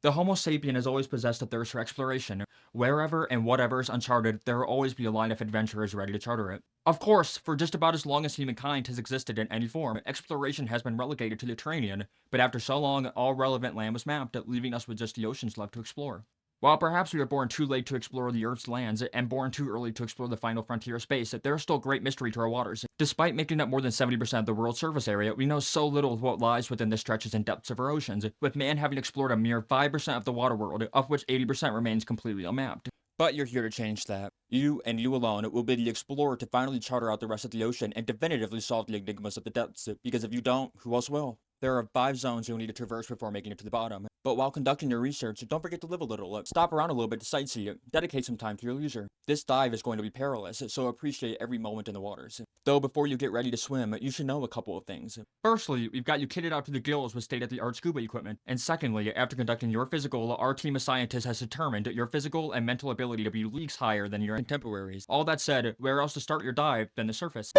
The Homo sapien has always possessed a thirst for exploration. Wherever and whatever is uncharted, there will always be a line of adventurers ready to charter it. Of course, for just about as long as humankind has existed in any form, exploration has been relegated to the Mediterranean, but after so long, all relevant land was mapped, leaving us with just the oceans left to explore. While perhaps we were born too late to explore the Earth's lands and born too early to explore the final frontier of space, there is still great mystery to our waters. Despite making up more than 70% of the world's surface area, we know so little of what lies within the stretches and depths of our oceans, with man having explored a mere 5% of the water world, of which 80% remains completely unmapped. But you're here to change that. You, and you alone, will be the explorer to finally charter out the rest of the ocean and definitively solve the enigmas of the depths, because if you don't, who else will? There are 5 zones you'll need to traverse before making it to the bottom. But while conducting your research, don't forget to live a little. Stop around a little bit to sightsee. Dedicate some time to your leisure. This dive is going to be perilous, so appreciate every moment in the waters. Though before you get ready to swim, you should know a couple of things. Firstly, we've got you kitted out to the gills with state-of-the-art scuba equipment. And secondly, after conducting your physical, our team of scientists has determined your physical and mental ability to be leagues higher than your contemporaries. All that said, where else to start your dive than the surface?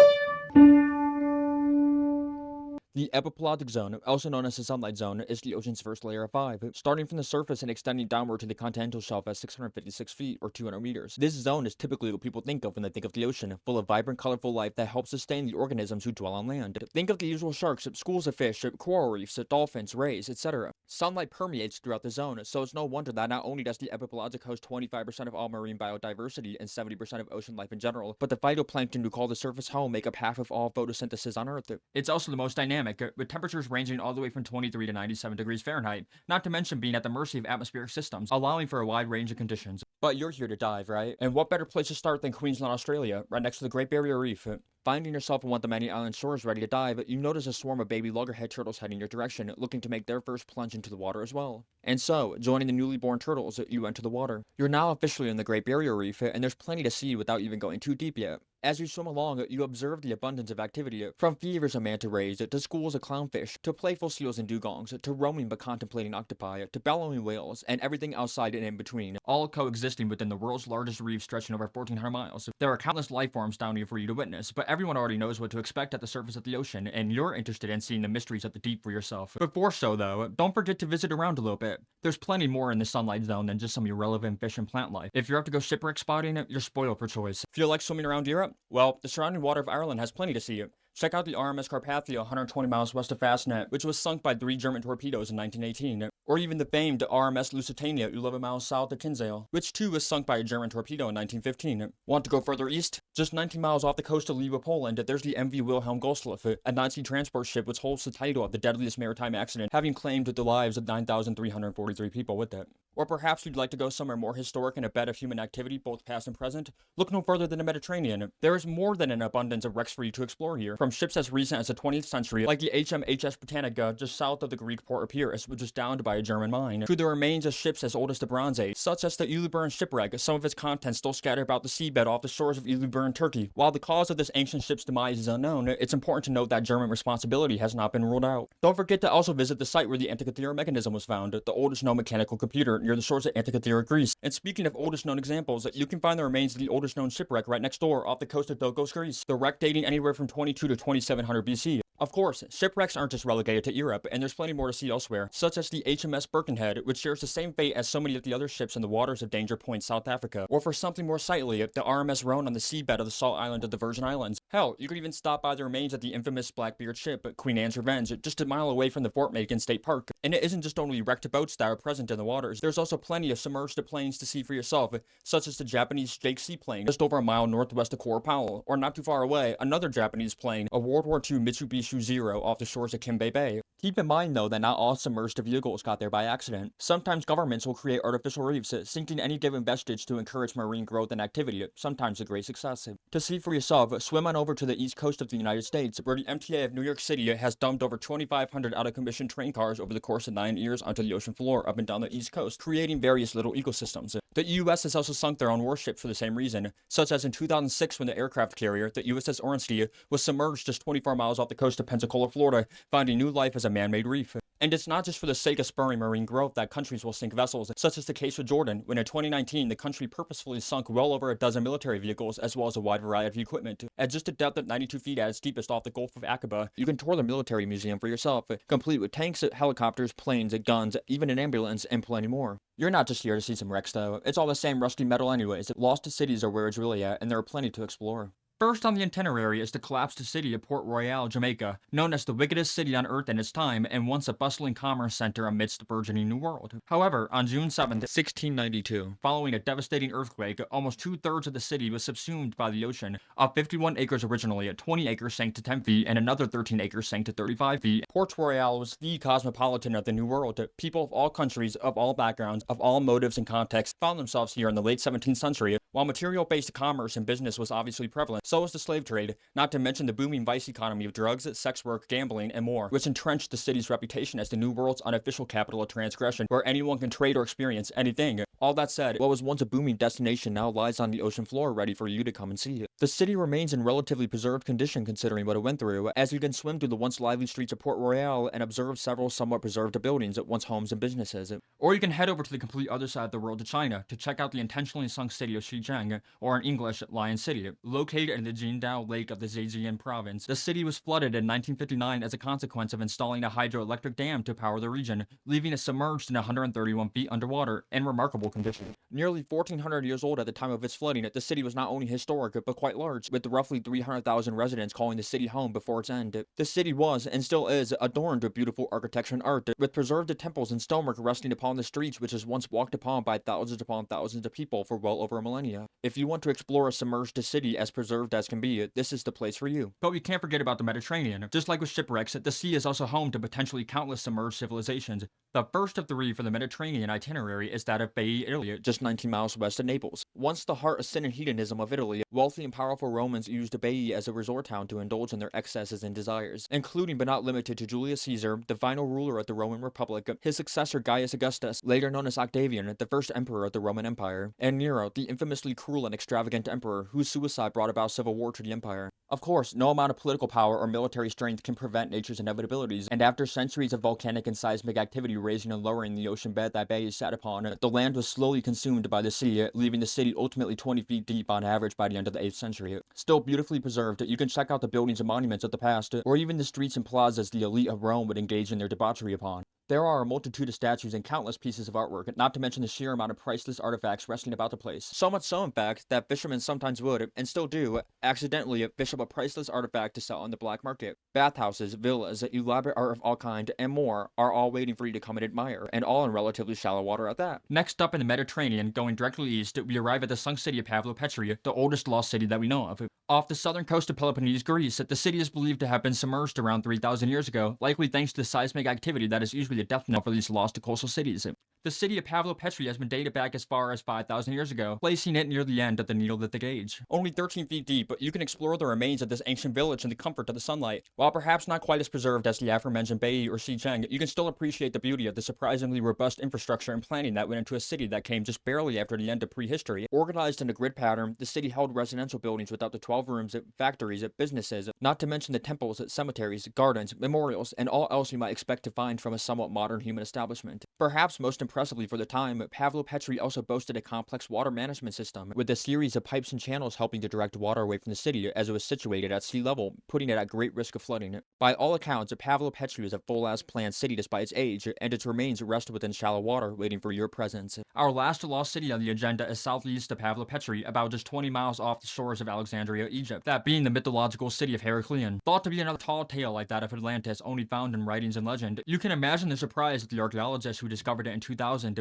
The epipelagic zone, also known as the sunlight zone, is the ocean's first layer of 5, starting from the surface and extending downward to the continental shelf at 656 feet or 200 meters. This zone is typically what people think of when they think of the ocean, full of vibrant, colorful life that helps sustain the organisms who dwell on land. Think of the usual sharks, schools of fish, coral reefs, dolphins, rays, etc. Sunlight permeates throughout the zone, so it's no wonder that not only does the epipelagic host 25% of all marine biodiversity and 70% of ocean life in general, but the phytoplankton who call the surface home make up half of all photosynthesis on Earth. It's also the most dynamic, with temperatures ranging all the way from 23 to 97 degrees Fahrenheit, not to mention being at the mercy of atmospheric systems, allowing for a wide range of conditions. But you're here to dive, right? And what better place to start than Queensland, Australia, right next to the Great Barrier Reef? Finding yourself on one of the many island shores ready to dive, you notice a swarm of baby loggerhead turtles heading your direction, looking to make their first plunge into the water as well. And so, joining the newly born turtles, you enter the water. You're now officially in the Great Barrier Reef, and there's plenty to see without even going too deep yet. As you swim along, you observe the abundance of activity, from fevers of manta rays, to schools of clownfish, to playful seals and dugongs, to roaming but contemplating octopi, to bellowing whales, and everything outside and in between, all coexisting within the world's largest reef stretching over 1,400 miles. There are countless life forms down here for you to witness, but everyone already knows what to expect at the surface of the ocean, and you're interested in seeing the mysteries of the deep for yourself. Before so, though, don't forget to visit around a little bit. There's plenty more in the sunlight zone than just some irrelevant fish and plant life. If you're up to go shipwreck spotting, you're spoiled for choice. Feel like swimming around Europe? Well, the surrounding water of Ireland has plenty to see. Check out the RMS Carpathia 120 miles west of Fastnet, which was sunk by 3 German torpedoes in 1918. Or even the famed RMS Lusitania 11 miles south of Kinsale, which too was sunk by a German torpedo in 1915. Want to go further east? Just 19 miles off the coast of Liwa, Poland, there's the MV Wilhelm Gustloff, a Nazi transport ship which holds the title of the deadliest maritime accident, having claimed the lives of 9,343 people with it. Or perhaps you'd like to go somewhere more historic and a bed of human activity, both past and present? Look no further than the Mediterranean. There is more than an abundance of wrecks for you to explore here, from ships as recent as the 20th century, like the HMHS Britannica just south of the Greek port of Pyrrhus, which was downed by a German mine, to the remains of ships as old as the Bronze Age, such as the Uluburn shipwreck, some of its contents still scattered about the seabed off the shores of Uluburn, Turkey. While the cause of this ancient ship's demise is unknown, it's important to note that German responsibility has not been ruled out. Don't forget to also visit the site where the Antikythera mechanism was found, the oldest known mechanical computer near the shores of Antikythera, Greece. And speaking of oldest known examples, you can find the remains of the oldest known shipwreck right next door off the coast of Dokos, Greece, the wreck dating anywhere from 22 to 2700 BC. Of course, shipwrecks aren't just relegated to Europe, and there's plenty more to see elsewhere, such as the HMS Birkenhead, which shares the same fate as so many of the other ships in the waters of Danger Point, South Africa, or for something more sightly, the RMS Rhone on the seabed of the salt island of the Virgin Islands. Hell, you could even stop by the remains of the infamous Blackbeard ship, Queen Anne's Revenge, just a mile away from the Fort Macon State Park. And it isn't just only wrecked boats that are present in the waters, there's also plenty of submerged planes to see for yourself, such as the Japanese Jake seaplane, just over a mile northwest of Coral Powell, or not too far away, another Japanese plane, a World War II Mitsubishi Zero off the shores of Kimbe Bay. Keep in mind though that not all submerged vehicles got there by accident. Sometimes governments will create artificial reefs, sinking any given vestige to encourage marine growth and activity, sometimes a great success. To see for yourself, swim on over to the east coast of the United States, where the MTA of New York City has dumped over 2,500 out-of-commission train cars over the course of 9 years onto the ocean floor up and down the east coast, creating various little ecosystems. The US has also sunk their own warships for the same reason, such as in 2006 when the aircraft carrier, the USS Orensky, was submerged just 24 miles off the coast of Pensacola, Florida, finding new life as a man-made reef. And it's not just for the sake of spurring marine growth that countries will sink vessels, such as the case with Jordan, when in 2019 the country purposefully sunk well over a dozen military vehicles as well as a wide variety of equipment. At just a depth of 92 feet at its deepest off the Gulf of Aqaba, you can tour the military museum for yourself, complete with tanks, helicopters, planes, guns, even an ambulance, and plenty more. You're not just here to see some wrecks though, it's all the same rusty metal anyways. Lost cities are where it's really at, and there are plenty to explore. First on the itinerary is the collapsed city of Port Royal, Jamaica, known as the wickedest city on earth in its time and once a bustling commerce center amidst the burgeoning New World. However, on June 7, 1692, following a devastating earthquake, almost 2/3 of the city was subsumed by the ocean. Of 51 acres originally, 20 acres sank to 10 feet and another 13 acres sank to 35 feet. Port Royal was the cosmopolitan of the New World. People of all countries, of all backgrounds, of all motives and contexts found themselves here in the late 17th century. While material-based commerce and business was obviously prevalent, so was the slave trade, not to mention the booming vice economy of drugs, sex work, gambling, and more, which entrenched the city's reputation as the New World's unofficial capital of transgression, where anyone can trade or experience anything. All that said, what was once a booming destination now lies on the ocean floor ready for you to come and see. The city remains in relatively preserved condition considering what it went through, as you can swim through the once lively streets of Port Royal and observe several somewhat preserved buildings, once homes and businesses. Or you can head over to the complete other side of the world to China to check out the intentionally sunk city of Xizang, or in English, Lion City. Located in the Jingdao Lake of the Zhejiang province, the city was flooded in 1959 as a consequence of installing a hydroelectric dam to power the region, leaving it submerged in 131 feet underwater in remarkable condition. Nearly 1,400 years old at the time of its flooding, the city was not only historic but quite large, with roughly 300,000 residents calling the city home before its end. The city was, and still is, adorned with beautiful architecture and art, with preserved temples and stonework resting upon the streets which was once walked upon by thousands upon thousands of people for well over a millennia. If you want to explore a submerged city as preserved as can be, this is the place for you. But we can't forget about the Mediterranean. Just like with shipwrecks, the sea is also home to potentially countless submerged civilizations. The first of 3 for the Mediterranean itinerary is that of Baiae, Italy, just 19 miles west of Naples. Once the heart of sin and hedonism of Italy, wealthy and powerful Romans used Baiae as a resort town to indulge in their excesses and desires, including but not limited to Julius Caesar, the final ruler of the Roman Republic, his successor Gaius Augustus, later known as Octavian, the first emperor of the Roman Empire, and Nero, the infamously cruel and extravagant emperor whose suicide brought about civil war to the empire. Of course, no amount of political power or military strength can prevent nature's inevitabilities, and after centuries of volcanic and seismic activity raising and lowering the ocean bed that Baiae sat upon, the land was slowly consumed by the sea, leaving the city ultimately 20 feet deep on average by the end of the 8th century. Still beautifully preserved, you can check out the buildings and monuments of the past, or even the streets and plazas the elite of Rome would engage in their debauchery upon. There are a multitude of statues and countless pieces of artwork, not to mention the sheer amount of priceless artifacts resting about the place. So much so, in fact, that fishermen sometimes would, and still do, accidentally fish up a priceless artifact to sell on the black market. Bathhouses, villas, elaborate art of all kind, and more are all waiting for you to come and admire, and all in relatively shallow water at that. Next up in the Mediterranean, going directly east, we arrive at the sunk city of Pavlopetri, the oldest lost city that we know of. Off the southern coast of Peloponnese, Greece, the city is believed to have been submerged around 3,000 years ago, likely thanks to the seismic activity that is usually a death knell for these lost coastal cities. The city of Pavlopetri has been dated back as far as 5,000 years ago, placing it near the end of the Neolithic Age. Only 13 feet deep, but you can explore the remains of this ancient village in the comfort of the sunlight. While perhaps not quite as preserved as the aforementioned Baiae or Xizang, you can still appreciate the beauty of the surprisingly robust infrastructure and planning that went into a city that came just barely after the end of prehistory. Organized in a grid pattern, the city held residential buildings with up to 12 rooms, factories, businesses, not to mention the temples, cemeteries, gardens, memorials, and all else you might expect to find from a somewhat modern human establishment. Perhaps most impressively for the time, Pavlopetri also boasted a complex water management system, with a series of pipes and channels helping to direct water away from the city as it was situated at sea level, putting it at great risk of flooding. By all accounts, Pavlopetri is a full-ass planned city despite its age, and its remains rest within shallow water, waiting for your presence. Our last lost city on the agenda is southeast of Pavlopetri, about just 20 miles off the shores of Alexandria, Egypt, that being the mythological city of Heracleon. Thought to be another tall tale like that of Atlantis, only found in writings and legend, you can imagine the surprise of the archaeologists who discovered it in 2000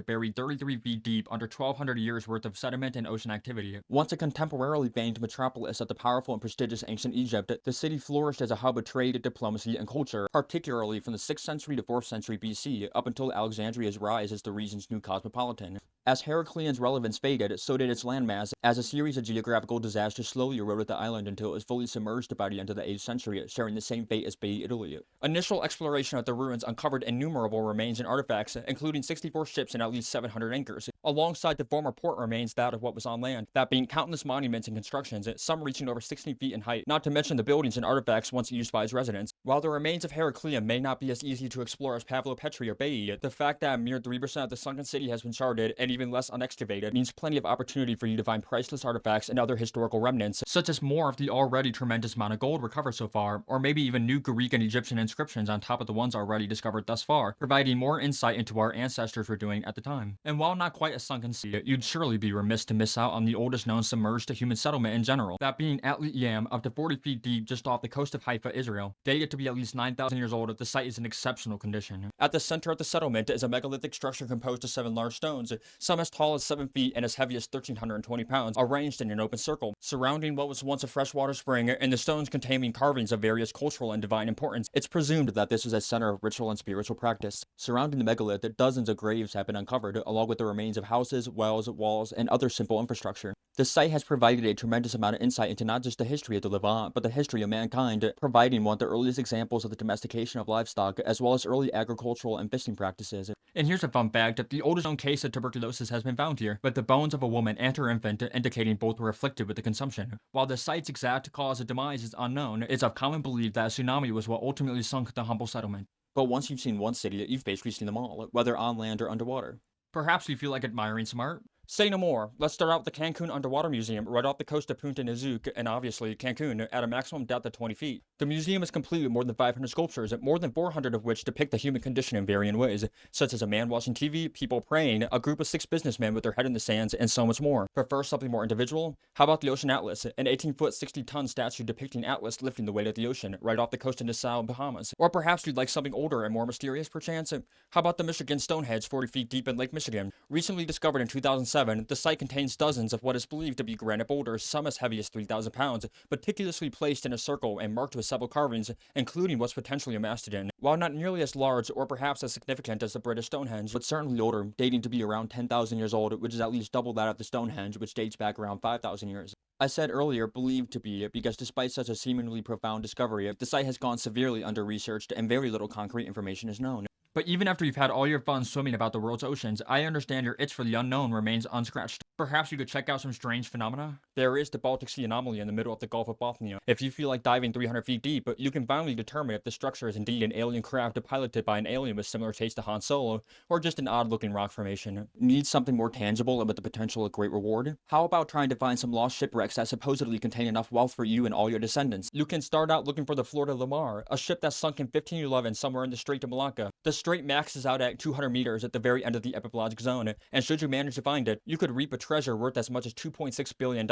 buried 33 feet deep under 1,200 years worth of sediment and ocean activity. Once a contemporarily famed metropolis of the powerful and prestigious ancient Egypt, the city flourished as a hub of trade, diplomacy, and culture, particularly from the 6th century to 4th century BC, up until Alexandria's rise as the region's new cosmopolitan. As Heracleon's relevance faded, so did its landmass, as a series of geographical disasters slowly eroded the island until it was fully submerged by the end of the 8th century, sharing the same fate as Baiae, Italy. Initial exploration of the ruins uncovered innumerable remains and artifacts, including 64 ships and at least 700 anchors. Alongside the former port remains that of what was on land, that being countless monuments and constructions, some reaching over 16 feet in height, not to mention the buildings and artifacts once used by its residents. While the remains of Heraclea may not be as easy to explore as Pavlopetri or Baiae, the fact that a mere 3% of the sunken city has been charted and even less unexcavated means plenty of opportunity for you to find priceless artifacts and other historical remnants, such as more of the already tremendous amount of gold recovered so far, or maybe even new Greek and Egyptian inscriptions on top of the ones already discovered thus far, providing more insight into what our ancestors were doing at the time. And while not quite a sunken sea, you'd surely be remiss to miss out on the oldest known submerged human settlement in general, that being Atlit Yam, up to 40 feet deep just off the coast of Haifa, Israel. Dated to be at least 9,000 years old, the site is in exceptional condition. At the center of the settlement is a megalithic structure composed of 7 large stones, some as tall as 7 feet and as heavy as 1,320 pounds, arranged in an open circle, surrounding what was once a freshwater spring, and the stones containing carvings of various cultural and divine importance. It's presumed that this was a center of ritual and spiritual practice. Surrounding the megalith, dozens of graves have been uncovered, along with the remains of houses, wells, walls, and other simple infrastructure. The site has provided a tremendous amount of insight into not just the history of the Levant, but the history of mankind, providing one of the earliest examples of the domestication of livestock, as well as early agricultural and fishing practices. And here's a fun fact: the oldest known case of tuberculosis has been found here, with the bones of a woman and her infant indicating both were afflicted with the consumption. While the site's exact cause of demise is unknown, it's of common belief that a tsunami was what ultimately sunk the humble settlement. But once you've seen one city, you've basically seen them all, whether on land or underwater. Perhaps you feel like admiring some art? Say no more. Let's start out with the Cancun Underwater Museum, right off the coast of Punta Nizuc, and obviously Cancun, at a maximum depth of 20 feet. The museum is complete with more than 500 sculptures, more than 400 of which depict the human condition in varying ways, such as a man watching TV, people praying, a group of 6 businessmen with their head in the sands, and so much more. Prefer something more individual? How about the Ocean Atlas, an 18-foot, 60-ton statue depicting Atlas lifting the weight of the ocean, right off the coast of Nassau, Bahamas? Or perhaps you'd like something older and more mysterious, perchance? How about the Michigan Stonehenge 40 feet deep in Lake Michigan? Recently discovered in 2007, the site contains dozens of what is believed to be granite boulders, some as heavy as 3,000 pounds, meticulously placed in a circle and marked with several carvings, including what's potentially a mastodon. While not nearly as large or perhaps as significant as the British Stonehenge, but certainly older, dating to be around 10,000 years old, which is at least double that of the Stonehenge, which dates back around 5,000 years. I said earlier believed to be, because despite such a seemingly profound discovery, the site has gone severely under-researched and very little concrete information is known. But even after you've had all your fun swimming about the world's oceans, I understand your itch for the unknown remains unscratched. Perhaps you could check out some strange phenomena? There is the Baltic Sea anomaly in the middle of the Gulf of Bothnia. If you feel like diving 300 feet deep, you can finally determine if the structure is indeed an alien craft piloted by an alien with similar taste to Han Solo, or just an odd-looking rock formation. Need something more tangible and with the potential of great reward? How about trying to find some lost shipwrecks that supposedly contain enough wealth for you and all your descendants? You can start out looking for the Florida Lamar, a ship that sunk in 1511 somewhere in the Strait of Malacca. The strait maxes out at 200 meters at the very end of the epipelagic zone, and should you manage to find it, you could reap a treasure worth as much as $2.6 billion.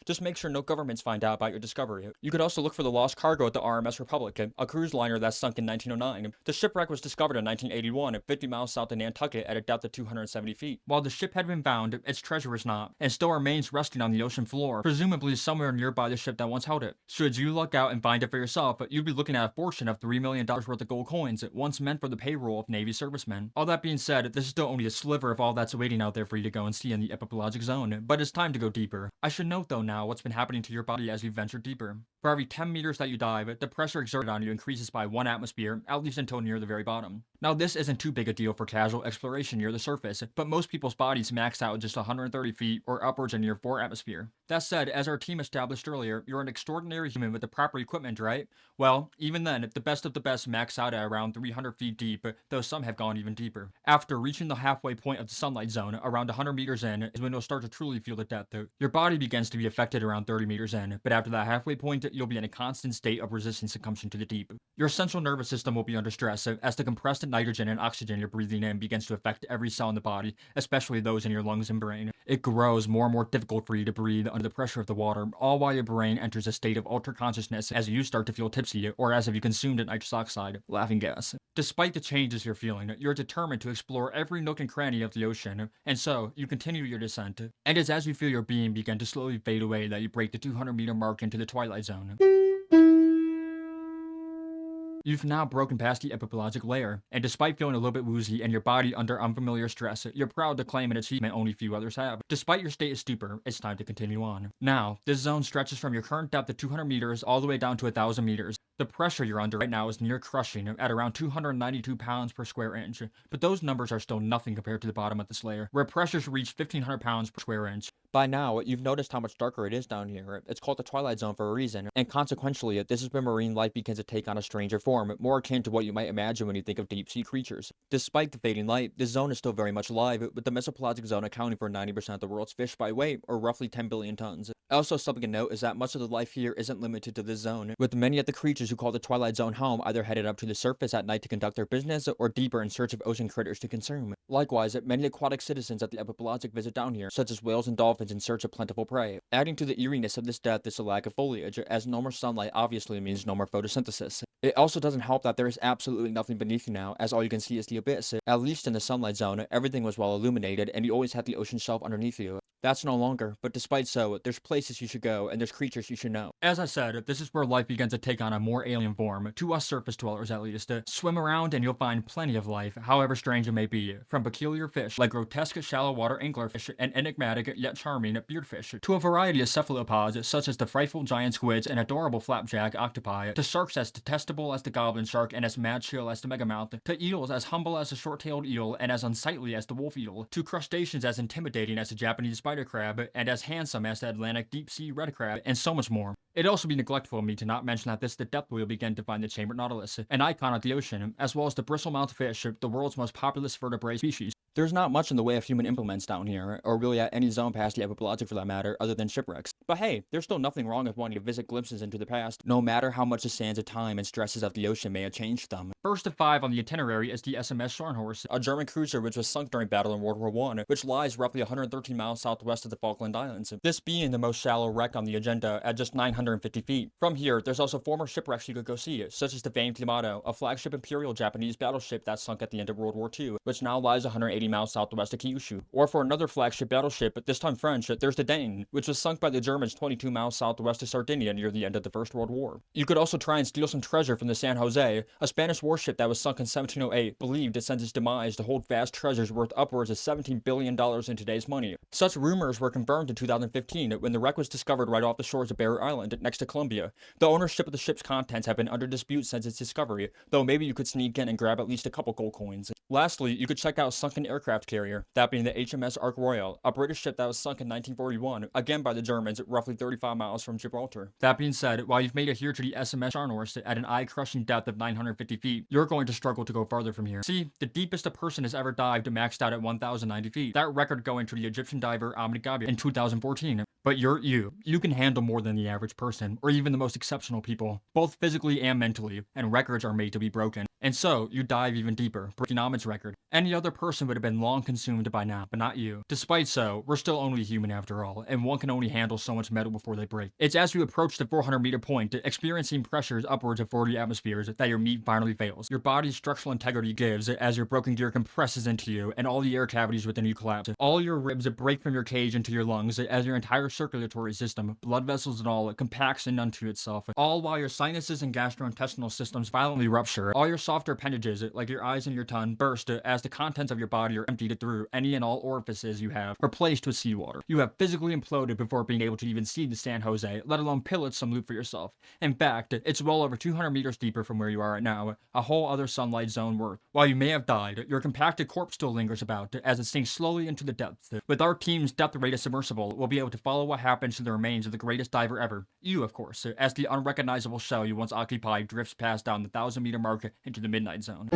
Just make sure no governments find out about your discovery. You could also look for the lost cargo at the RMS Republic, a cruise liner that sunk in 1909. The shipwreck was discovered in 1981, 50 miles south of Nantucket at a depth of 270 feet. While the ship had been found, its treasure was not, and still remains resting on the ocean floor, presumably somewhere nearby the ship that once held it. Should you luck out and find it for yourself, you'd be looking at a fortune of $3 million worth of gold coins, once meant for the payroll of Navy servicemen. All that being said, this is still only a sliver of all that's waiting out there for you to go and see in the epipelagic zone, but it's time to go deeper. I should note though now what's been happening to your body as you venture deeper. For every 10 meters that you dive, the pressure exerted on you increases by 1 atmosphere, at least until near the very bottom. Now this isn't too big a deal for casual exploration near the surface, but most people's bodies max out at just 130 feet or upwards of near 4 atmosphere. That said, as our team established earlier, you're an extraordinary human with the proper equipment, right? Well, even then, the best of the best max out at around 300 feet deep, though some have gone even deeper. After reaching the halfway point of the sunlight zone, around 100 meters in, is when you'll start to truly feel the depth. Your body begins to be affected around 30 meters in, but after that halfway point, you'll be in a constant state of resistant succumsion to the deep. Your central nervous system will be under stress, as the compressed nitrogen and oxygen you're breathing in begins to affect every cell in the body, especially those in your lungs and brain. It grows more and more difficult for you to breathe under the pressure of the water, all while your brain enters a state of altered consciousness as you start to feel tipsy, or as if you consumed nitrous oxide, laughing gas. Despite the changes you're feeling, you're determined to explore every nook and cranny of the ocean, and so you continue your descent. And it's as you feel your being begin to slowly fade away that you break the 200-meter mark into the twilight zone. You've now broken past the epipelagic layer, and despite feeling a little bit woozy and your body under unfamiliar stress, you're proud to claim an achievement only few others have. Despite your state of stupor, it's time to continue on. Now, this zone stretches from your current depth of 200 meters all the way down to 1,000 meters. The pressure you're under right now is near crushing at around 292 pounds per square inch, but those numbers are still nothing compared to the bottom of this layer, where pressures reach 1,500 pounds per square inch. By now, you've noticed how much darker it is down here. It's called the Twilight Zone for a reason, and consequentially, this is where marine life begins to take on a stranger form, more akin to what you might imagine when you think of deep-sea creatures. Despite the fading light, this zone is still very much alive, with the mesopelagic zone accounting for 90% of the world's fish by weight, or roughly 10 billion tons. Also, something to note is that much of the life here isn't limited to this zone, with many of the creatures who call the Twilight Zone home either headed up to the surface at night to conduct their business, or deeper in search of ocean critters to consume. Likewise, many aquatic citizens at the epipelagic visit down here, such as whales and dolphins in search of plentiful prey. Adding to the eeriness of this death is the lack of foliage, as no more sunlight obviously means no more photosynthesis. It also doesn't help that there is absolutely nothing beneath you now, as all you can see is the abyss. At least in the sunlight zone, everything was well illuminated, and you always had the ocean shelf underneath you. That's no longer, but despite so, there's places you should go, and there's creatures you should know. As I said, this is where life begins to take on a more alien form, to us surface dwellers at least. Swim around and you'll find plenty of life, however strange it may be, from peculiar fish like grotesque shallow water anglerfish and enigmatic yet charming beardfish, to a variety of cephalopods such as the frightful giant squids and adorable flapjack octopi, to sharks as detestable as the goblin shark and as mad chill as the megamouth, to eels as humble as the short-tailed eel and as unsightly as the wolf eel, to crustaceans as intimidating as the Japanese spider crab and as handsome as the Atlantic deep-sea red crab, and so much more. It'd also be neglectful of me to not mention that this is the depth we'll begin to find the chambered nautilus, an icon of the ocean, as well as the bristlemouth fish, the world's most populous vertebrate species. There's not much in the way of human implements down here, or really at any zone past the epipelagic for that matter, other than shipwrecks. But hey, there's still nothing wrong with wanting to visit glimpses into the past, no matter how much the sands of time and stresses of the ocean may have changed them. First of 5 on the itinerary is the SMS Scharnhorst, a German cruiser which was sunk during battle in World War I, which lies roughly 113 miles southwest of the Falkland Islands, this being the most shallow wreck on the agenda at just 950 feet. From here, there's also former shipwrecks you could go see, such as the famed Yamato, a flagship Imperial Japanese battleship that sunk at the end of World War II, which now lies 180 miles southwest of Kyushu. Or for another flagship battleship, this time French, there's the Dane, which was sunk by the Germans 22 miles southwest of Sardinia near the end of the First World War. You could also try and steal some treasure from the San Jose, a Spanish warship that was sunk in 1708, believed since its demise to hold vast treasures worth upwards of $17 billion in today's money. Such rumors were confirmed in 2015 when the wreck was discovered right off the shores of Barrier Island next to Colombia. The ownership of the ship's contents have been under dispute since its discovery, though maybe you could sneak in and grab at least a couple gold coins. Lastly, you could check out Sunken Aircraft Carrier, that being the HMS Ark Royal, a British ship that was sunk in 1941, again by the Germans, roughly 35 miles from Gibraltar. That being said, while you've made it here to the SMS Scharnhorst at an eye-crushing depth of 950 feet, you're going to struggle to go farther from here. See, the deepest a person has ever dived maxed out at 1,090 feet, that record going to the Egyptian diver Ahmed Gabi in 2014. But you're you. You can handle more than the average person, or even the most exceptional people, both physically and mentally, and records are made to be broken. And so, you dive even deeper, breaking Ahmed's record. Any other person would have been long consumed by now, but not you. Despite so, we're still only human after all, and one can only handle so much metal before they break. It's as you approach the 400-meter point, experiencing pressures upwards of 40 atmospheres, that your meat finally fails. Your body's structural integrity gives as your broken gear compresses into you, and all the air cavities within you collapse. All your ribs break from your cage into your lungs as your entire circulatory system, blood vessels and all, compacts in unto itself. All while your sinuses and gastrointestinal systems violently rupture. All your softer appendages, like your eyes and your tongue, burst as the contents of your body are emptied through any and all orifices you have, replaced with seawater. You have physically imploded before being able to even see the San Jose, let alone pillage some loot for yourself. In fact, it's well over 200 meters deeper from where you are right now, a whole other sunlight zone worth. While you may have died, your compacted corpse still lingers about as it sinks slowly into the depths. With our team's depth-rated submersible, we'll be able to follow what happens to the remains of the greatest diver ever. You, of course, as the unrecognizable shell you once occupied drifts past down the 1,000-meter mark into the midnight zone.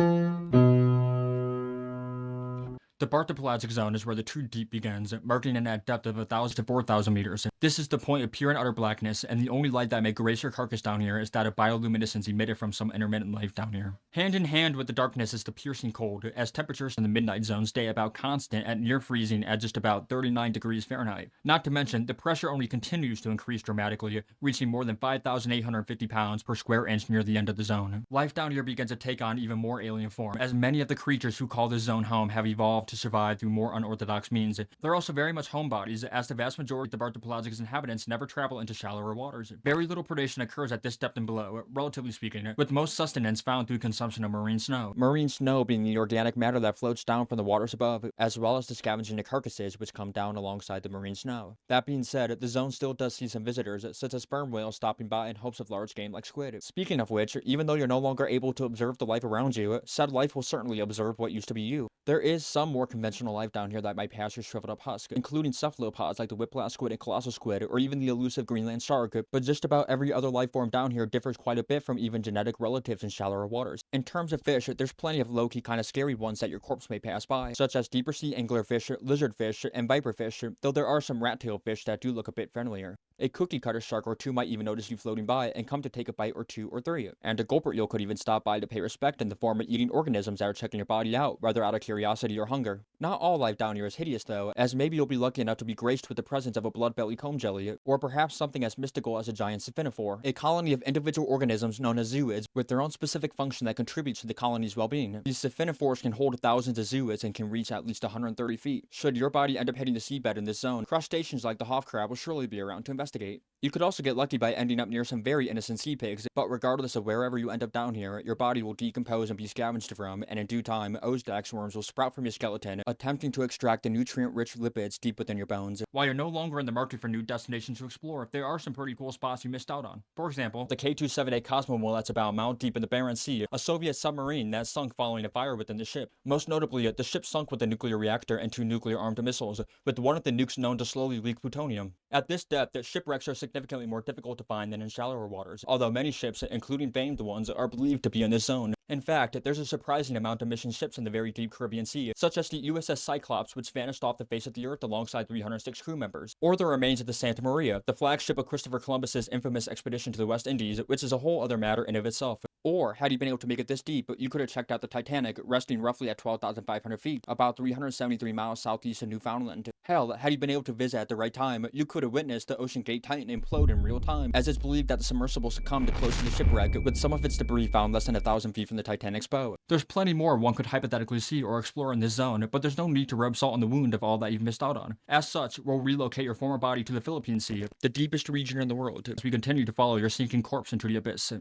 The Bartopelagic zone is where the true deep begins, marking in at depth of 1,000 to 4,000 meters. This is the point of pure and utter blackness, and the only light that may grace your carcass down here is that of bioluminescence emitted from some intermittent life down here. Hand in hand with the darkness is the piercing cold, as temperatures in the midnight zone stay about constant at near freezing at just about 39 degrees Fahrenheit. Not to mention, the pressure only continues to increase dramatically, reaching more than 5,850 pounds per square inch near the end of the zone. Life down here begins to take on even more alien form, as many of the creatures who call this zone home have evolved to survive through more unorthodox means. They're also very much homebodies, as the vast majority of the archipelagic's inhabitants never travel into shallower waters. Very little predation occurs at this depth and below, relatively speaking, with most sustenance found through consumption of marine snow. Marine snow being the organic matter that floats down from the waters above, as well as the scavenging the carcasses which come down alongside the marine snow. That being said, the zone still does see some visitors, such as sperm whales stopping by in hopes of large game like squid. Speaking of which, even though you're no longer able to observe the life around you, said life will certainly observe what used to be you. There is some more conventional life down here that might pass your shriveled up husk, including cephalopods like the whiplash squid and colossal squid, or even the elusive Greenland shark, but just about every other life form down here differs quite a bit from even genetic relatives in shallower waters. In terms of fish, there's plenty of low-key kind of scary ones that your corpse may pass by, such as deeper sea anglerfish, lizardfish, and viperfish, though there are some rat-tailed fish that do look a bit friendlier. A cookie cutter shark or two might even notice you floating by and come to take a bite or two or three. And a gulper eel could even stop by to pay respect in the form of eating organisms that are checking your body out, whether out of curiosity or hunger. Not all life down here is hideous though, as maybe you'll be lucky enough to be graced with the presence of a blood-belly comb jelly, or perhaps something as mystical as a giant siphonophore, a colony of individual organisms known as zooids, with their own specific function that contributes to the colony's well-being. These siphonophores can hold thousands of zooids and can reach at least 130 feet. Should your body end up hitting the seabed in this zone, crustaceans like the hawk crab will surely be around to investigate. You could also get lucky by ending up near some very innocent sea pigs, but regardless of wherever you end up down here, your body will decompose and be scavenged from, and in due time, Osedax worms will sprout from your skeleton, attempting to extract the nutrient-rich lipids deep within your bones. While you're no longer in the market for new destinations to explore, there are some pretty cool spots you missed out on. For example, the K-27A Cosmomole that's about a mile deep in the Barents Sea, a Soviet submarine that sunk following a fire within the ship. Most notably, the ship sunk with a nuclear reactor and 2 nuclear-armed missiles, with one of the nukes known to slowly leak plutonium. At this depth, shipwrecks are significantly more difficult to find than in shallower waters, although many ships, including famed ones, are believed to be in this zone. In fact, there's a surprising amount of mission ships in the very deep Caribbean Sea, such as the USS Cyclops, which vanished off the face of the Earth alongside 306 crew members, or the remains of the Santa Maria, the flagship of Christopher Columbus's infamous expedition to the West Indies, which is a whole other matter in of itself. Or, had you been able to make it this deep, you could have checked out the Titanic, resting roughly at 12,500 feet, about 373 miles southeast of Newfoundland. Hell, had you been able to visit at the right time, you could have witnessed the Ocean Gate Titan implode in real time, as it's believed that the submersible succumbed close to the shipwreck, with some of its debris found less than 1,000 feet from the Titanic's bow. There's plenty more one could hypothetically see or explore in this zone, but there's no need to rub salt in the wound of all that you've missed out on. As such, we'll relocate your former body to the Philippine Sea, the deepest region in the world, as we continue to follow your sinking corpse into the abyss.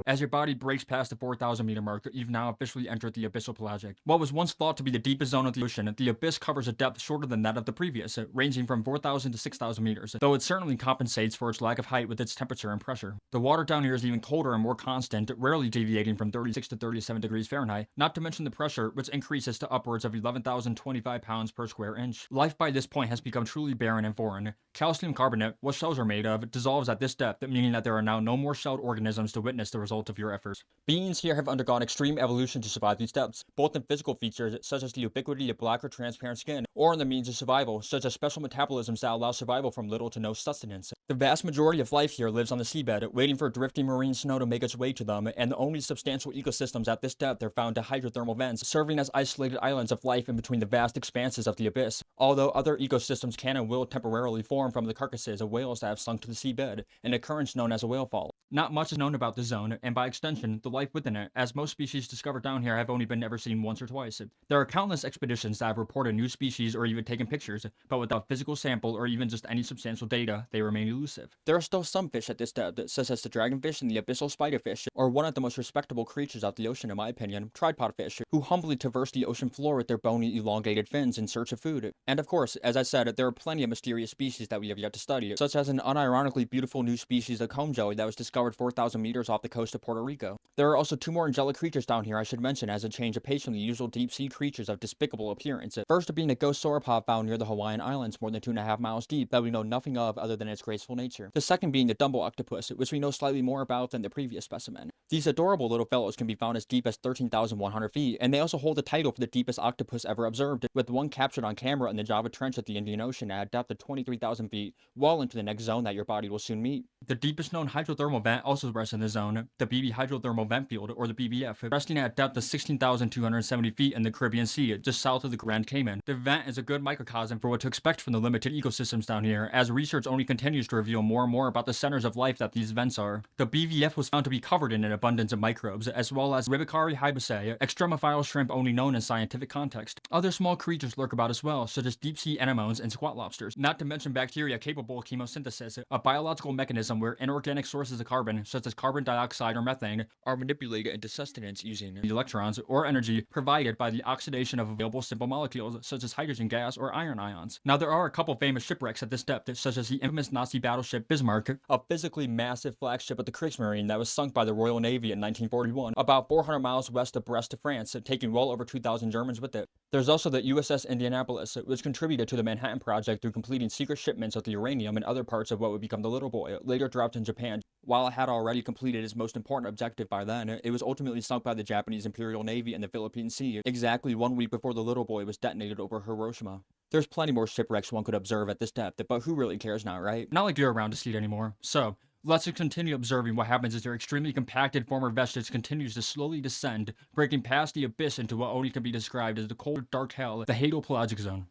As your body breaks past the 4,000 meter mark, you've now officially entered the abyssal pelagic. What was once thought to be the deepest zone of the ocean, the abyss covers a depth shorter than that of the previous, ranging from 4,000 to 6,000 meters, though it certainly compensates for its lack of height with its temperature and pressure. The water down here is even colder and more constant, rarely deviating from 36 to 37 degrees Fahrenheit, not to mention the pressure, which increases to upwards of 11,025 pounds per square inch. Life by this point has become truly barren and foreign. Calcium carbonate, what shells are made of, dissolves at this depth, meaning that there are now no more shelled organisms to witness the result of your efforts. Beings here have undergone extreme evolution to survive these depths, both in physical features such as the ubiquity of black or transparent skin, or in the means of survival, such as special metabolisms that allow survival from little to no sustenance. The vast majority of life here lives on the seabed, waiting for drifting marine snow to make its way to them, and the only substantial ecosystems at this depth are found to hydrothermal vents, serving as isolated islands of life in between the vast expanses of the abyss. Although other ecosystems can and will temporarily form from the carcasses of whales that have sunk to the seabed, an occurrence known as a whale fall. Not much is known about the zone, and by extension, the life within it, as most species discovered down here have only been ever seen once or twice. There are countless expeditions that have reported new species or even taken pictures, but without physical sample or even just any substantial data, they remain elusive. There are still some fish at this depth, such as the dragonfish and the abyssal spiderfish, or one of the most respectable creatures of the ocean in my opinion, tripod fish, who humbly traverse the ocean floor with their bony, elongated fins in search of food. And of course, as I said, there are plenty of mysterious species that we have yet to study, such as an unironically beautiful new species of comb jelly that was discovered 4,000 meters off the coast of Puerto Rico. There are also 2 more angelic creatures down here I should mention as a change of pace from the usual deep-sea creatures of despicable appearance. First being a ghost sauropod found near the Hawaiian Islands more than 2.5 miles deep that we know nothing of other than its graceful nature. The second being the Dumbo octopus, which we know slightly more about than the previous specimen. These adorable little fellows can be found as deep as 13,100 feet, and they also hold the title for the deepest octopus ever observed, with one captured on camera in the Java Trench of the Indian Ocean at a depth of 23,000 feet, well into the next zone that your body will soon meet. The deepest known hydrothermal vent vent also rests in the zone, the BV Hydrothermal Vent Field, or the BVF, resting at a depth of 16,270 feet in the Caribbean Sea, just south of the Grand Cayman. The vent is a good microcosm for what to expect from the limited ecosystems down here, as research only continues to reveal more and more about the centers of life that these vents are. The BVF was found to be covered in an abundance of microbes, as well as Ribicari hybaceae, extremophile shrimp only known in scientific context. Other small creatures lurk about as well, such as deep-sea anemones and squat lobsters, not to mention bacteria capable of chemosynthesis, a biological mechanism where inorganic sources of carbon, such as carbon dioxide or methane, are manipulated into sustenance using the electrons or energy provided by the oxidation of available simple molecules, such as hydrogen gas or iron ions. Now, there are a couple famous shipwrecks at this depth, such as the infamous Nazi battleship Bismarck, a physically massive flagship of the Kriegsmarine that was sunk by the Royal Navy in 1941, about 400 miles west of Brest, France, taking well over 2,000 Germans with it. There's also the USS Indianapolis, which contributed to the Manhattan Project through completing secret shipments of the uranium and other parts of what would become the Little Boy, later dropped in Japan. While it had already completed its most important objective by then, it was ultimately sunk by the Japanese Imperial Navy in the Philippine Sea, exactly 1 week before the Little Boy was detonated over Hiroshima. There's plenty more shipwrecks one could observe at this depth, but who really cares now, right? Not like you're around to see it anymore. So, let's continue observing what happens as their extremely compacted former vestige continues to slowly descend, breaking past the abyss into what only can be described as the cold, dark hell, the hadopelagic zone.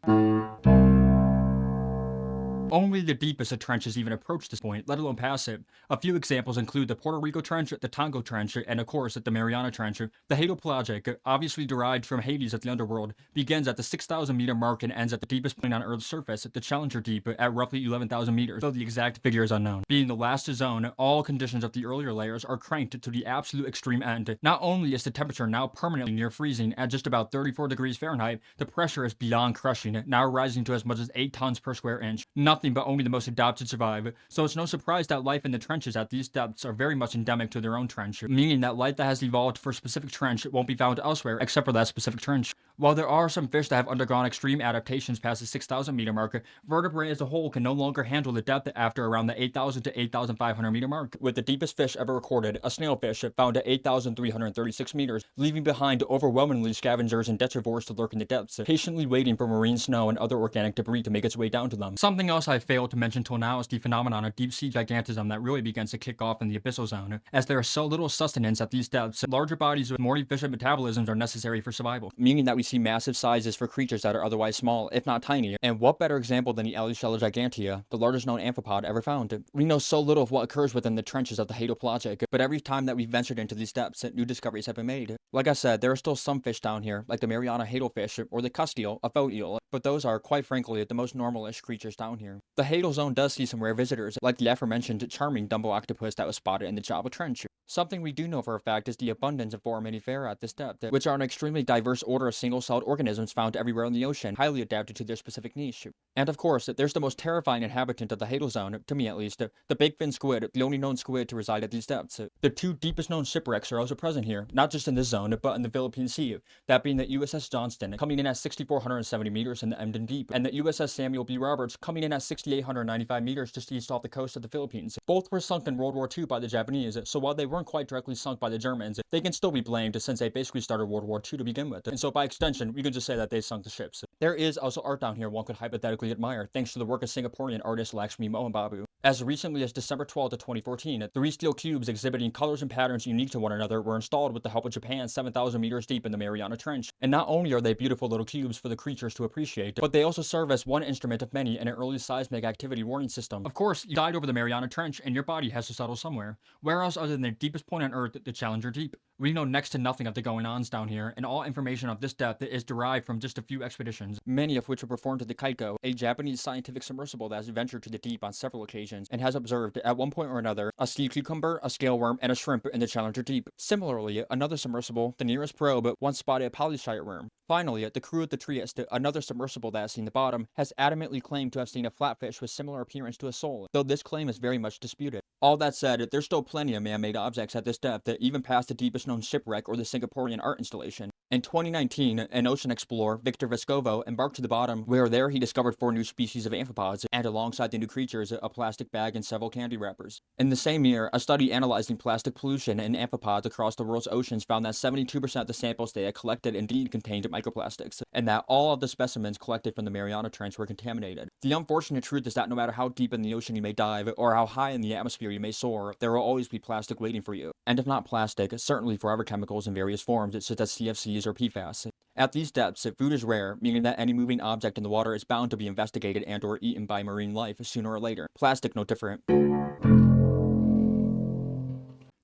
Only the deepest of trenches even approach this point, let alone pass it. A few examples include the Puerto Rico Trench, the Tongo Trench, and of course the Mariana Trench. The hadopelagic, obviously derived from Hades at the underworld, begins at the 6,000 meter mark and ends at the deepest point on Earth's surface, the Challenger Deep, at roughly 11,000 meters, though the exact figure is unknown. Being the last zone, all conditions of the earlier layers are cranked to the absolute extreme end. Not only is the temperature now permanently near freezing at just about 34 degrees Fahrenheit, the pressure is beyond crushing, now rising to as much as 8 tons per square inch. Nothing but only the most adapted survive, so it's no surprise that life in the trenches at these depths are very much endemic to their own trench, meaning that life that has evolved for a specific trench won't be found elsewhere except for that specific trench. While there are some fish that have undergone extreme adaptations past the 6,000 meter mark, vertebrae as a whole can no longer handle the depth after around the 8,000 to 8,500 meter mark, with the deepest fish ever recorded, a snailfish, found at 8,336 meters, leaving behind overwhelmingly scavengers and detrivores to lurk in the depths, patiently waiting for marine snow and other organic debris to make its way down to them. Something else I failed to mention till now is the phenomenon of deep-sea gigantism that really begins to kick off in the abyssal zone. As there is so little sustenance at these depths, larger bodies with more efficient metabolisms are necessary for survival, meaning that we see massive sizes for creatures that are otherwise small, if not tiny. And what better example than the Aloysiella gigantea, the largest known amphipod ever found? We know so little of what occurs within the trenches of the hadopelagic, but every time that we've ventured into these depths, new discoveries have been made. Like I said, there are still some fish down here, like the Mariana hadelfish or the custeel, a faux eel, but those are, quite frankly, the most normal-ish creatures down here. The hadal zone does see some rare visitors, like the aforementioned charming Dumbo octopus that was spotted in the Java Trench. Something we do know for a fact is the abundance of foraminifera at this depth, which are an extremely diverse order of single-celled organisms found everywhere in the ocean, highly adapted to their specific niche. And of course, there's the most terrifying inhabitant of the hadal zone, to me at least, the big fin squid, the only known squid to reside at these depths. The two deepest known shipwrecks are also present here, not just in this zone, but in the Philippine Sea, that being the USS Johnston, coming in at 6,470 meters in the Emden Deep, and the USS Samuel B. Roberts, coming in at 6,895 meters just east off the coast of the Philippines. Both were sunk in World War II by the Japanese, so while they weren't quite directly sunk by the Germans, they can still be blamed since they basically started World War II to begin with, and so by extension, we can just say that they sunk the ships. There is also art down here one could hypothetically admire, thanks to the work of Singaporean artist Lakshmi Mohanbabu. As recently as December 12, 2014, 3 steel cubes exhibiting colors and patterns unique to one another were installed with the help of Japan 7,000 meters deep in the Mariana Trench. And not only are they beautiful little cubes for the creatures to appreciate, but they also serve as one instrument of many in an early seismic activity warning system. Of course, you died over the Mariana Trench and your body has to settle somewhere. Where else other than the deepest point on Earth, the Challenger Deep? We know next to nothing of the goings-ons down here, and all information of this depth is derived from just a few expeditions, many of which were performed to the Kaiko, a Japanese scientific submersible that has ventured to the deep on several occasions, and has observed, at one point or another, a sea cucumber, a scale worm, and a shrimp in the Challenger Deep. Similarly, another submersible, the nearest probe, once spotted a polychaete worm. Finally, the crew of the Trieste, another submersible that has seen the bottom, has adamantly claimed to have seen a flatfish with similar appearance to a sole, though this claim is very much disputed. All that said, there's still plenty of man-made objects at this depth, even past the deepest known shipwreck or the Singaporean art installation. In 2019, an ocean explorer, Victor Vescovo, embarked to the bottom, where there he discovered 4 new species of amphipods, and alongside the new creatures, a plastic bag and several candy wrappers. In the same year, a study analyzing plastic pollution in amphipods across the world's oceans found that 72% of the samples they had collected indeed contained microplastics, and that all of the specimens collected from the Mariana Trench were contaminated. The unfortunate truth is that no matter how deep in the ocean you may dive, or how high in the atmosphere you may soar, there will always be plastic waiting for you. And if not plastic, certainly forever chemicals in various forms, such as CFCs or PFAS. At these depths, food is rare, meaning that any moving object in the water is bound to be investigated and or eaten by marine life sooner or later. Plastic no different.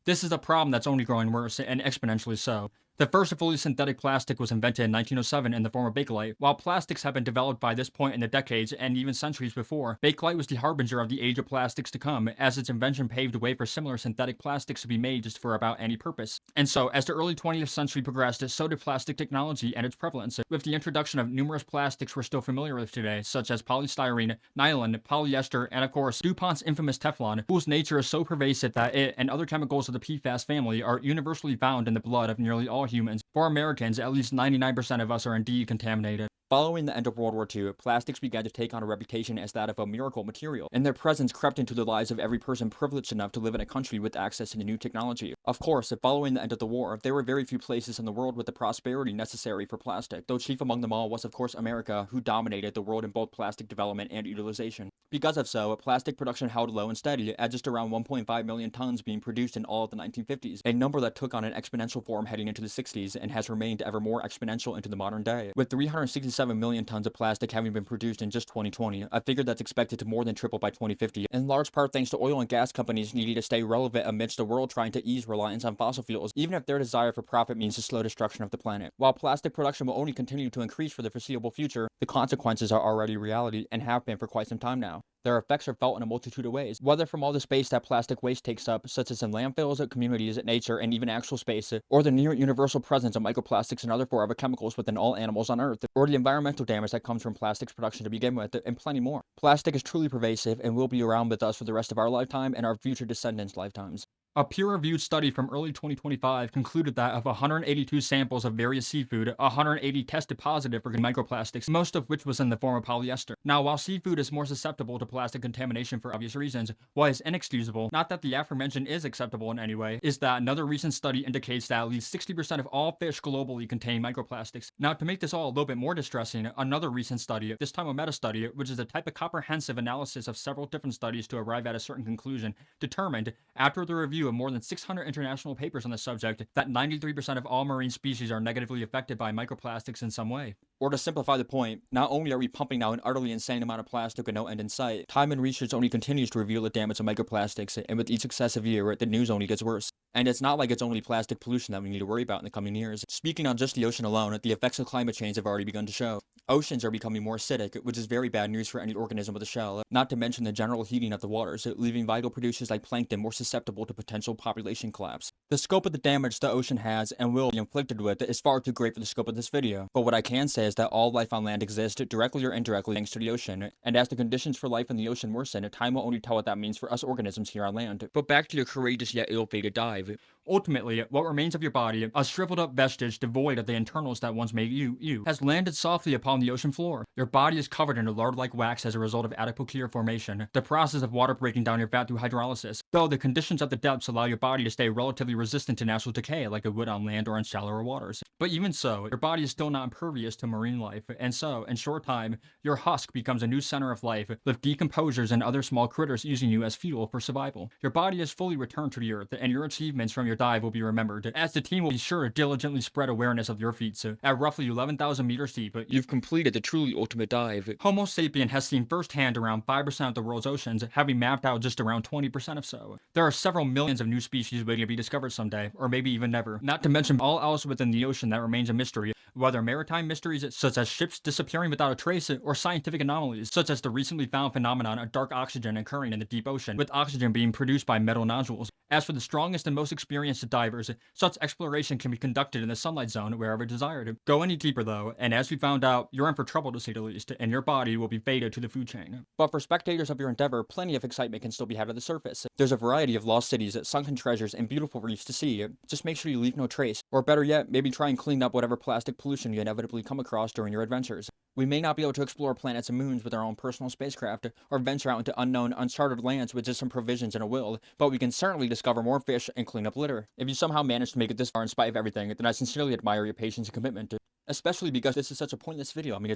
This is a problem that's only growing worse, and exponentially so. The first fully synthetic plastic was invented in 1907 in the form of Bakelite. While plastics have been developed by this point in the decades and even centuries before, Bakelite was the harbinger of the age of plastics to come, as its invention paved the way for similar synthetic plastics to be made just for about any purpose. And so, as the early 20th century progressed, so did plastic technology and its prevalence, with the introduction of numerous plastics we're still familiar with today, such as polystyrene, nylon, polyester, and of course, DuPont's infamous Teflon, whose nature is so pervasive that it and other chemicals of the PFAS family are universally found in the blood of nearly all humans. For Americans, at least 99% of us are indeed contaminated. Following the end of World War II, plastics began to take on a reputation as that of a miracle material, and their presence crept into the lives of every person privileged enough to live in a country with access to the new technology. Of course, following the end of the war, there were very few places in the world with the prosperity necessary for plastic, though chief among them all was of course America, who dominated the world in both plastic development and utilization. Because of so, plastic production held low and steady, at just around 1.5 million tons being produced in all of the 1950s, a number that took on an exponential form heading into the 60s and has remained ever more exponential into the modern day, with 367 million tons of plastic having been produced in just 2020, a figure that's expected to more than triple by 2050, in large part thanks to oil and gas companies needing to stay relevant amidst the world trying to ease reliance on fossil fuels, even if their desire for profit means the slow destruction of the planet. While plastic production will only continue to increase for the foreseeable future, the consequences are already reality and have been for quite some time now. Their effects are felt in a multitude of ways, whether from all the space that plastic waste takes up, such as in landfills, communities, nature, and even actual space, or the near universal presence of microplastics and other forever chemicals within all animals on Earth, or the environmental damage that comes from plastics production to begin with, and plenty more. Plastic is truly pervasive and will be around with us for the rest of our lifetime and our future descendants' lifetimes. A peer-reviewed study from early 2025 concluded that of 182 samples of various seafood, 180 tested positive for microplastics, most of which was in the form of polyester. Now, while seafood is more susceptible to plastic contamination for obvious reasons, what is inexcusable, not that the aforementioned is acceptable in any way, is that another recent study indicates that at least 60% of all fish globally contain microplastics. Now, to make this all a little bit more distressing, another recent study, this time a meta-study, which is a type of comprehensive analysis of several different studies to arrive at a certain conclusion, determined, after the review of more than 600 international papers on the subject, that 93% of all marine species are negatively affected by microplastics in some way. Or to simplify the point, not only are we pumping out an utterly insane amount of plastic with no end in sight, time and research only continues to reveal the damage of microplastics, and with each successive year, the news only gets worse. And it's not like it's only plastic pollution that we need to worry about in the coming years. Speaking on just the ocean alone, the effects of climate change have already begun to show. Oceans are becoming more acidic, which is very bad news for any organism with a shell, not to mention the general heating of the waters, leaving vital producers like plankton more susceptible to potential population collapse. The scope of the damage the ocean has and will be inflicted with is far too great for the scope of this video, but what I can say is that all life on land exists, directly or indirectly, thanks to the ocean, and as the conditions for life in the ocean worsen, time will only tell what that means for us organisms here on land. But back to your courageous yet ill-fated dive. Ultimately, what remains of your body, a shriveled up vestige devoid of the internals that once made you, has landed softly upon the ocean floor. Your body is covered in a lard-like wax as a result of adipoclear formation, the process of water breaking down your fat through hydrolysis, though the conditions of the depths allow your body to stay relatively resistant to natural decay like it would on land or in shallower waters. But even so, your body is still not impervious to marine life, and so, in short time, your husk becomes a new center of life, with decomposers and other small critters using you as fuel for survival. Your body is fully returned to the earth, and your achievements from your dive will be remembered, as the team will be sure to diligently spread awareness of your feats. At roughly 11,000 meters deep, you've completed the truly ultimate dive. Homo sapien has seen firsthand around 5% of the world's oceans, having mapped out just around 20% of so. There are several millions of new species waiting to be discovered someday, or maybe even never, not to mention all else within the ocean that remains a mystery, whether maritime mysteries such as ships disappearing without a trace, or scientific anomalies such as the recently found phenomenon of dark oxygen occurring in the deep ocean, with oxygen being produced by metal nodules. As for the strongest and most experienced experienced divers, such exploration can be conducted in the sunlight zone wherever desired. Go any deeper though, and as we found out, you're in for trouble to say the least, and your body will be fated to the food chain. But for spectators of your endeavor, plenty of excitement can still be had at the surface. There's a variety of lost cities, sunken treasures, and beautiful reefs to see. Just make sure you leave no trace, or better yet, maybe try and clean up whatever plastic pollution you inevitably come across during your adventures. We may not be able to explore planets and moons with our own personal spacecraft, or venture out into unknown, uncharted lands with just some provisions and a will, but we can certainly discover more fish and clean up litter. If you somehow manage to make it this far in spite of everything, then I sincerely admire your patience and commitment, especially because this is such a pointless video. I mean,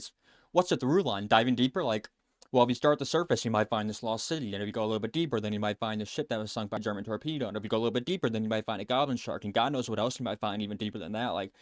what's the through line? Diving deeper? Like, well, if you start at the surface, you might find this lost city, and if you go a little bit deeper, then you might find this ship that was sunk by a German torpedo, and if you go a little bit deeper, then you might find a goblin shark, and God knows what else you might find even deeper than that. Like,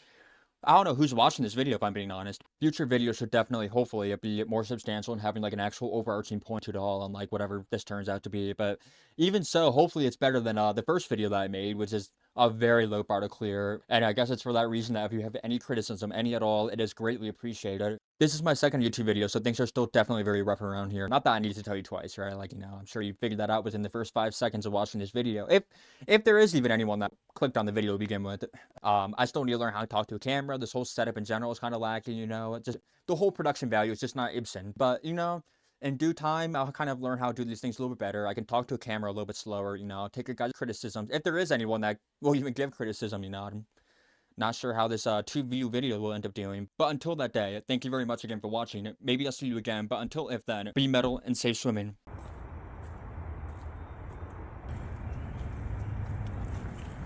I don't know who's watching this video, if I'm being honest. Future videos should definitely, hopefully, be more substantial and having, like, an actual overarching point to it all, unlike whatever this turns out to be. But even so, hopefully it's better than the first video that I made, which is a very low bar to clear. And I guess it's for that reason that if you have any criticism, any at all, it is greatly appreciated. This is my second YouTube video, so things are still definitely very rough around here. Not that I need to tell you twice, right? Like, I'm sure you figured that out within the first 5 seconds of watching this video. If there is even anyone that clicked on the video to begin with. I still need to learn how to talk to a camera. This whole setup in general is kind of lacking, just the whole production value is just not Ibsen. But, in due time, I'll kind of learn how to do these things a little bit better. I can talk to a camera a little bit slower, take your guys' criticisms. If there is anyone that will even give criticism, I'm not sure how this 2-view video will end up doing. But until that day, thank you very much again for watching. Maybe I'll see you again, but until if then, be metal and safe swimming.